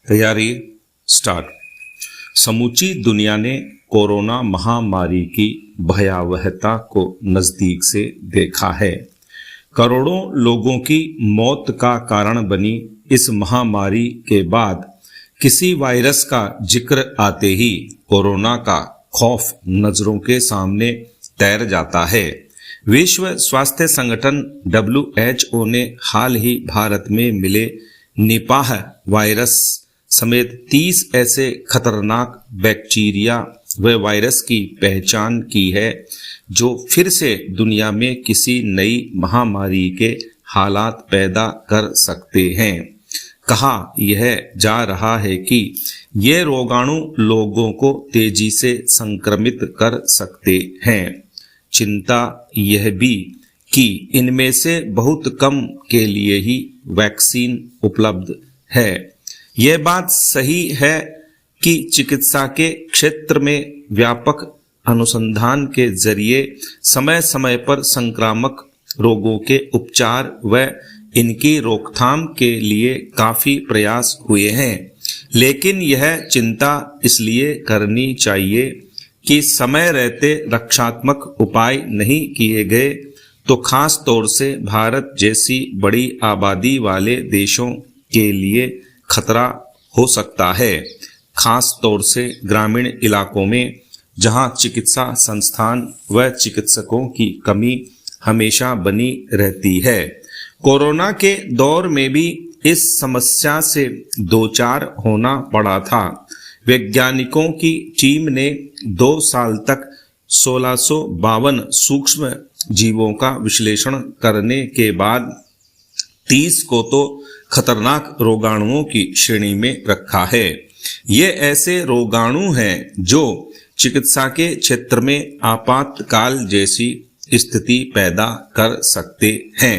तैयारी स्टार्ट। समूची दुनिया ने कोरोना महामारी की भयावहता को नज़दीक से देखा है। करोड़ों लोगों की मौत का कारण बनी इस महामारी के बाद किसी वायरस का जिक्र आते ही कोरोना का खौफ नजरों के सामने तैर जाता है। विश्व स्वास्थ्य संगठन WHO ने हाल ही भारत में मिले निपाह वायरस समेत 30 ऐसे खतरनाक बैक्टीरिया व वायरस की पहचान की है जो फिर से दुनिया में किसी नई महामारी के हालात पैदा कर सकते हैं। कहा यह जा रहा है कि ये रोगाणु लोगों को तेजी से संक्रमित कर सकते हैं। चिंता यह भी कि इनमें से बहुत कम के लिए ही वैक्सीन उपलब्ध है। यह बात सही है कि चिकित्सा के क्षेत्र में व्यापक अनुसंधान के जरिए समय समय पर संक्रामक रोगों के उपचार व इनकी रोकथाम के लिए काफी प्रयास हुए हैं, लेकिन यह चिंता इसलिए करनी चाहिए कि समय रहते रक्षात्मक उपाय नहीं किए गए तो खास तौर से भारत जैसी बड़ी आबादी वाले देशों के लिए खतरा हो सकता है, खास तौर से ग्रामीण इलाकों में जहां चिकित्सा संस्थान व चिकित्सकों की कमी हमेशा बनी रहती है। कोरोना के दौर में भी इस समस्या से दो चार होना पड़ा था। वैज्ञानिकों की टीम ने 2 साल तक 1652 सूक्ष्म जीवों का विश्लेषण करने के बाद 30 को तो खतरनाक रोगाणुओं की श्रेणी में रखा है। ये ऐसे रोगाणु हैं जो चिकित्सा के क्षेत्र में आपातकाल जैसी स्थिति पैदा कर सकते हैं।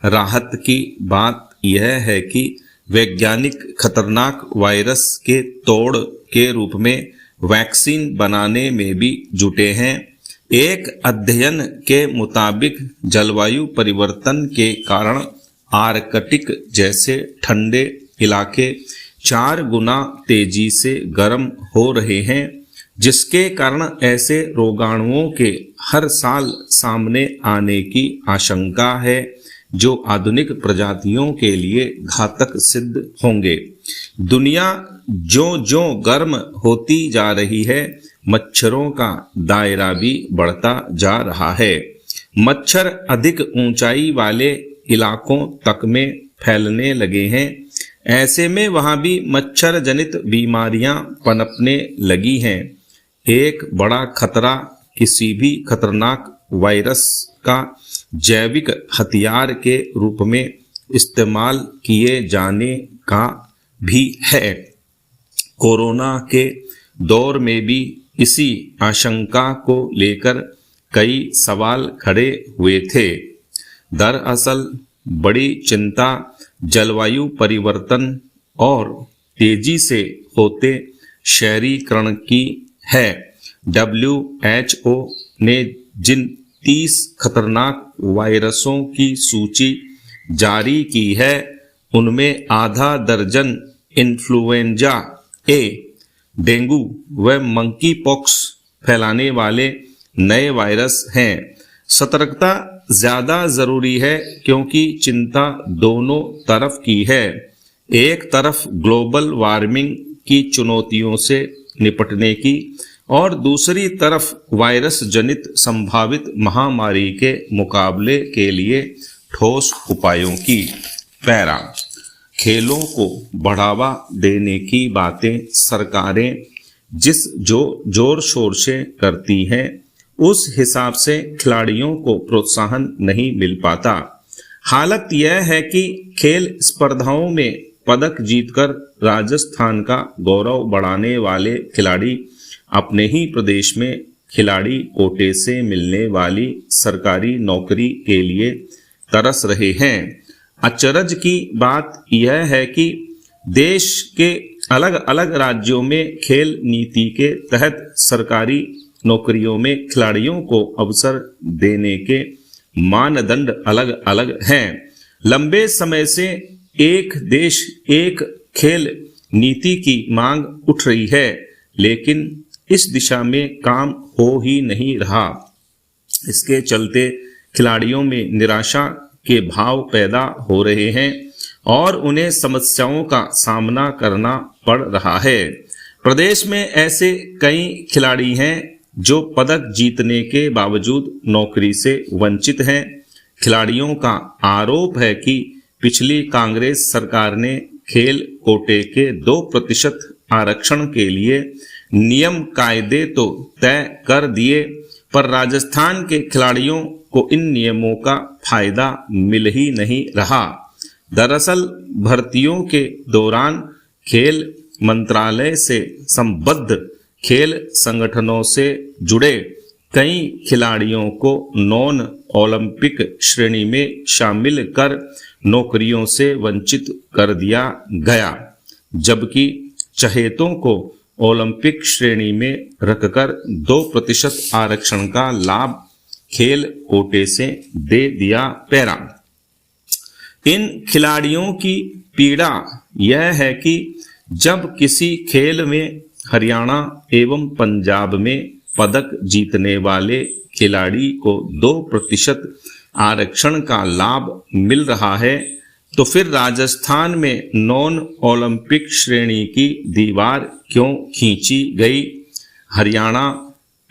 राहत की बात यह है कि वैज्ञानिक खतरनाक वायरस के तोड़ के रूप में वैक्सीन बनाने में भी जुटे हैं। एक अध्ययन के मुताबिक जलवायु परिवर्तन के कारण आर्कटिक जैसे ठंडे इलाके 4 गुना तेजी से गर्म हो रहे हैं, जिसके कारण ऐसे रोगाणुओं के हर साल सामने आने की आशंका है जो आधुनिक प्रजातियों के लिए घातक सिद्ध होंगे। दुनिया जो गर्म होती जा रही है, मच्छरों का दायरा भी बढ़ता जा रहा है। मच्छर अधिक ऊंचाई वाले इलाकों तक में फैलने लगे हैं। ऐसे में वहां भी मच्छर जनित बीमारियां पनपने लगी हैं। एक बड़ा खतरा किसी भी खतरनाक वायरस का जैविक हथियार के रूप में इस्तेमाल किए जाने का भी है। कोरोना के दौर में भी इसी आशंका को लेकर कई सवाल खड़े हुए थे। दरअसल बड़ी चिंता जलवायु परिवर्तन और तेजी से होते शहरीकरण की है। WHO ने जिन 30 खतरनाक वायरसों की सूची जारी की है, उनमें आधा दर्जन इन्फ्लुएंजा ए, डेंगू व मंकी पॉक्स फैलाने वाले नए वायरस हैं। सतर्कता ज्यादा जरूरी है क्योंकि चिंता दोनों तरफ की है। एक तरफ ग्लोबल वार्मिंग की चुनौतियों से निपटने की और दूसरी तरफ वायरस जनित संभावित महामारी के मुकाबले के लिए ठोस उपायों की। पैरा खेलों को बढ़ावा देने की बातें सरकारें जिस जोर शोर से करती हैं, उस हिसाब से खिलाड़ियों को प्रोत्साहन नहीं मिल पाता। हालत यह है कि खेल स्पर्धाओं में पदक जीतकर राजस्थान का गौरव बढ़ाने वाले खिलाड़ी अपने ही प्रदेश में खिलाड़ी कोटे से मिलने वाली सरकारी नौकरी के लिए तरस रहे हैं। अचरज की बात यह है कि देश के अलग अलग राज्यों में खेल नीति के तहत सरकारी नौकरियों में खिलाड़ियों को अवसर देने के मानदंड अलग अलग हैं। लंबे समय से एक देश एक खेल नीति की मांग उठ रही है, लेकिन इस दिशा में काम हो ही नहीं रहा। इसके चलते खिलाड़ियों में निराशा के भाव पैदा हो रहे हैं और उन्हें समस्याओं का सामना करना पड़ रहा है। प्रदेश में ऐसे कई खिलाड़ी हैं जो पदक जीतने के बावजूद नौकरी से वंचित हैं। खिलाड़ियों का आरोप है कि पिछली कांग्रेस सरकार ने खेल कोटे के 2% आरक्षण के लिए नियम कायदे तो तय कर दिए, पर राजस्थान के खिलाड़ियों को इन नियमों का फायदा मिल ही नहीं रहा। दरअसल भर्तियों के दौरान खेल मंत्रालय से संबद्ध खेल संगठनों से जुड़े कई खिलाड़ियों को नॉन ओलंपिक श्रेणी में शामिल कर नौकरियों से वंचित कर दिया गया, जबकि चहेतों को ओलंपिक श्रेणी में रखकर 2% आरक्षण का लाभ खेल कोटे से दे दिया पैरा। इन खिलाड़ियों की पीड़ा यह है कि जब किसी खेल में हरियाणा एवं पंजाब में पदक जीतने वाले खिलाड़ी को 2% आरक्षण का लाभ मिल रहा है, तो फिर राजस्थान में नॉन ओलंपिक श्रेणी की दीवार क्यों खींची गई? हरियाणा,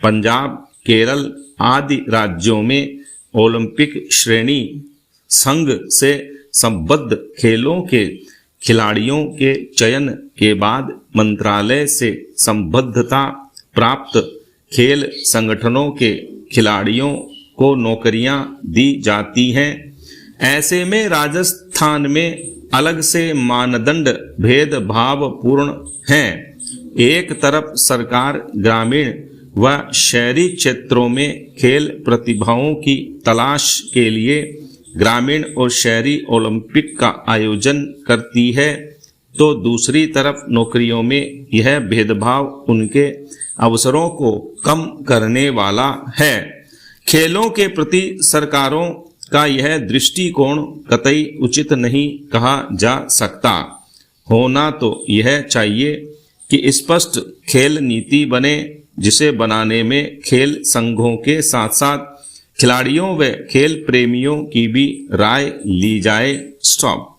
पंजाब, केरल आदि राज्यों में ओलंपिक श्रेणी संघ से संबद्ध खेलों के खिलाड़ियों के चयन के बाद मंत्रालय से संबद्धता प्राप्त खेल संगठनों के खिलाड़ियों को नौकरियां दी जाती हैं। ऐसे में राजस्थान में अलग से मानदंड भेदभावपूर्ण हैं। एक तरफ सरकार ग्रामीण व शहरी क्षेत्रों में खेल प्रतिभाओं की तलाश के लिए ग्रामीण और शहरी ओलंपिक का आयोजन करती है, तो दूसरी तरफ नौकरियों में यह भेदभाव उनके अवसरों को कम करने वाला है। खेलों के प्रति सरकारों का यह दृष्टिकोण कतई उचित नहीं कहा जा सकता। होना तो यह चाहिए कि स्पष्ट खेल नीति बने, जिसे बनाने में खेल संघों के साथ साथ खिलाड़ियों व खेल प्रेमियों की भी राय ली जाए। स्टॉप।